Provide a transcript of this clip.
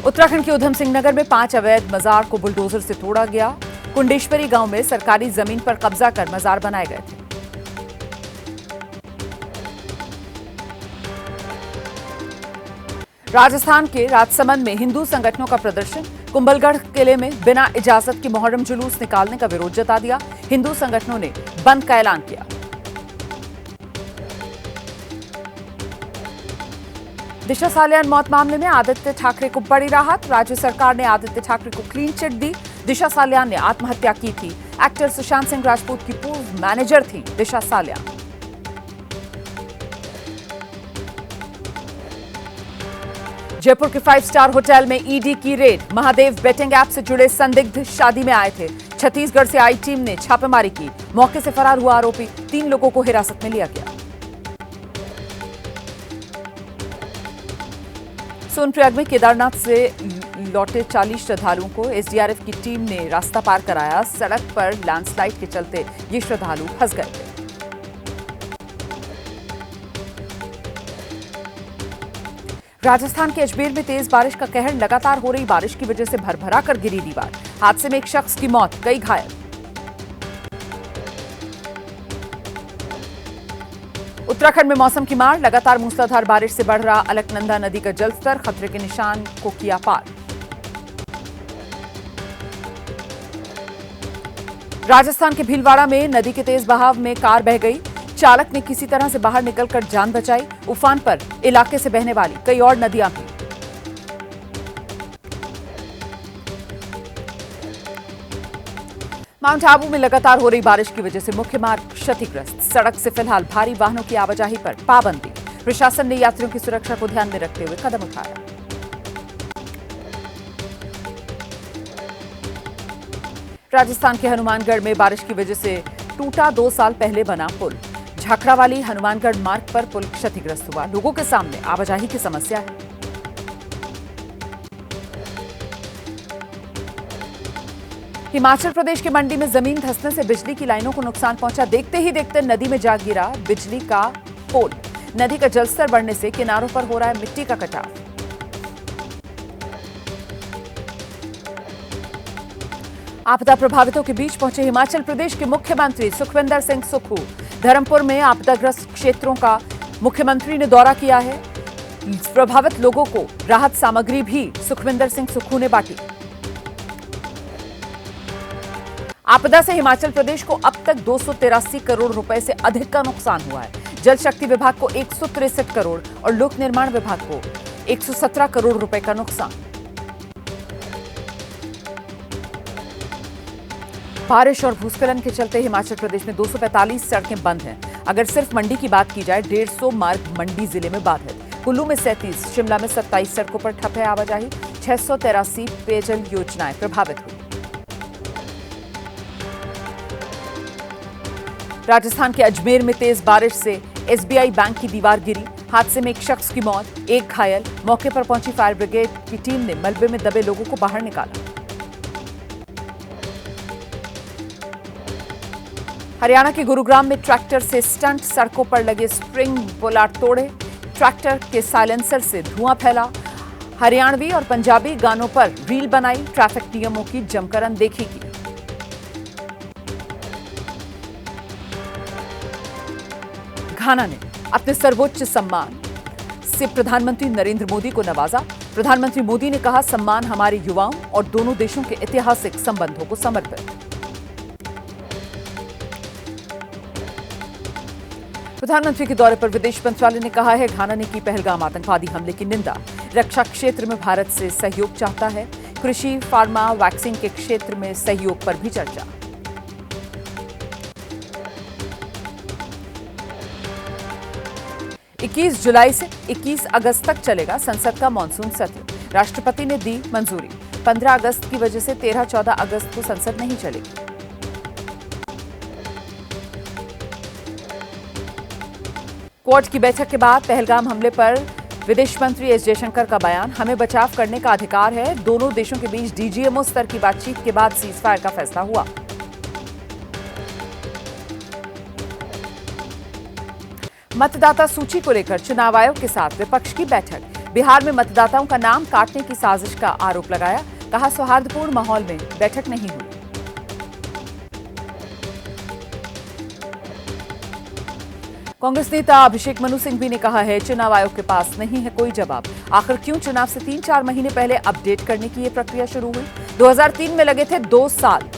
उत्तराखंड के उधम सिंह नगर में 5 अवैध मजार को बुलडोजर से तोड़ा गया। कुंडेश्वरी गांव में सरकारी जमीन पर कब्जा कर मजार बनाए गए थे। राजस्थान के राजसमंद में हिंदू संगठनों का प्रदर्शन। कुंभलगढ़ किले में बिना इजाजत के मुहर्रम जुलूस निकालने का विरोध जता दिया। हिंदू संगठनों ने बंद का ऐलान किया। दिशा सालियान मौत मामले में आदित्य ठाकरे को बड़ी राहत। राज्य सरकार ने आदित्य ठाकरे को क्लीन चिट दी। दिशा सालियान ने आत्महत्या की थी। एक्टर सुशांत सिंह राजपूत की पूर्व मैनेजर थी दिशा सालियान। जयपुर के 5 स्टार होटल में ईडी की रेड। महादेव बेटिंग ऐप से जुड़े संदिग्ध शादी में आए थे। छत्तीसगढ़ से आई टीम ने छापेमारी की। मौके से फरार हुआ आरोपी। 3 लोगों को हिरासत में लिया गया। सोनप्रयाग में केदारनाथ से लौटे 40 श्रद्धालुओं को एसडीआरएफ की टीम ने रास्ता पार कराया। सड़क पर लैंडस्लाइड के चलते ये श्रद्धालु फंस गए थे। राजस्थान के अजमेर में तेज बारिश का कहर। लगातार हो रही बारिश की वजह से भरभरा कर गिरी दीवार। हादसे में एक शख्स की मौत, कई घायल। उत्तराखंड में मौसम की मार। लगातार मूसलाधार बारिश से बढ़ रहा अलकनंदा नदी का जलस्तर खतरे के निशान को किया पार। राजस्थान के भीलवाड़ा में नदी के तेज बहाव में कार बह गई। चालक ने किसी तरह से बाहर निकलकर जान बचाई। उफान पर इलाके से बहने वाली कई और नदियां भी। माउंट आबू में लगातार हो रही बारिश की वजह से मुख्य मार्ग क्षतिग्रस्त। सड़क से फिलहाल भारी वाहनों की आवाजाही पर पाबंदी। प्रशासन ने यात्रियों की सुरक्षा को ध्यान में रखते हुए कदम उठाया। राजस्थान के हनुमानगढ़ में बारिश की वजह से टूटा 2 साल पहले बना पुल। झाखड़ावाली हनुमानगढ़ मार्ग पर पुल क्षतिग्रस्त हुआ। लोगों के सामने आवाजाही की समस्या है। हिमाचल प्रदेश के मंडी में जमीन धंसने से बिजली की लाइनों को नुकसान पहुंचा। देखते ही देखते नदी में जा गिरा बिजली का पोल। नदी का जलस्तर बढ़ने से किनारों पर हो रहा है मिट्टी का कटाव। आपदा प्रभावितों के बीच पहुंचे हिमाचल प्रदेश के मुख्यमंत्री सुखविंदर सिंह सुक्खू। धर्मपुर में आपदाग्रस्त क्षेत्रों का मुख्यमंत्री ने दौरा किया है। प्रभावित लोगों को राहत सामग्री भी सुखविंदर सिंह सुक्खू ने बांटी। आपदा से हिमाचल प्रदेश को अब तक 283 करोड़ रुपए से अधिक का नुकसान हुआ है। जल शक्ति विभाग को 163 करोड़ और लोक निर्माण विभाग को 117 करोड़ रुपए का नुकसान। बारिश और भूस्खलन के चलते हिमाचल प्रदेश में 245 सड़कें बंद हैं। अगर सिर्फ मंडी की बात की जाए 150 मार्ग मंडी जिले में बाधित। कुल्लू में 37, शिमला में 27 सड़कों पर ठप है आवाजाही। 683 पेयजल योजनाएं प्रभावित हुई। राजस्थान के अजमेर में तेज बारिश से एसबीआई बैंक की दीवार गिरी। हादसे में एक शख्स की मौत, 1 घायल। मौके पर पहुंची फायर ब्रिगेड की टीम ने मलबे में दबे लोगों को बाहर निकाला। हरियाणा के गुरुग्राम में ट्रैक्टर से स्टंट। सड़कों पर लगे स्प्रिंग बोलार्ड तोड़े। ट्रैक्टर के साइलेंसर से धुआं फैला। हरियाणवी और पंजाबी गानों पर रील बनाई। ट्रैफिक नियमों की जमकर अनदेखी की। घाना ने अपने सर्वोच्च सम्मान से प्रधानमंत्री नरेंद्र मोदी को नवाजा। प्रधानमंत्री मोदी ने कहा, सम्मान हमारे युवाओं और दोनों देशों के ऐतिहासिक संबंधों को समर्पित। प्रधानमंत्री के दौरे पर विदेश मंत्रालय ने कहा है, घाना ने की पहलगाम आतंकवादी हमले की निंदा। रक्षा क्षेत्र में भारत से सहयोग चाहता है। कृषि, फार्मा, वैक्सीन के क्षेत्र में सहयोग पर भी चर्चा। इक्कीस जुलाई से 21 अगस्त तक चलेगा संसद का मानसून सत्र। राष्ट्रपति ने दी मंजूरी। 15 अगस्त की वजह से 13-14 अगस्त को संसद नहीं चलेगी। क्वाड की बैठक के बाद पहलगाम हमले पर विदेश मंत्री एस जयशंकर का बयान, हमें बचाव करने का अधिकार है। दोनों देशों के बीच डीजीएमओ स्तर की बातचीत के बाद सीजफायर का फैसला हुआ। मतदाता सूची को लेकर चुनाव आयोग के साथ विपक्ष की बैठक। बिहार में मतदाताओं का नाम काटने की साजिश का आरोप लगाया। कहा, सौहार्दपूर्ण माहौल में बैठक नहीं हुई। कांग्रेस नेता अभिषेक मनु सिंघवी ने कहा है, चुनाव आयोग के पास नहीं है कोई जवाब। आखिर क्यों चुनाव से 3-4 महीने पहले अपडेट करने की ये प्रक्रिया शुरू हुई? 2003 में लगे थे 2 साल।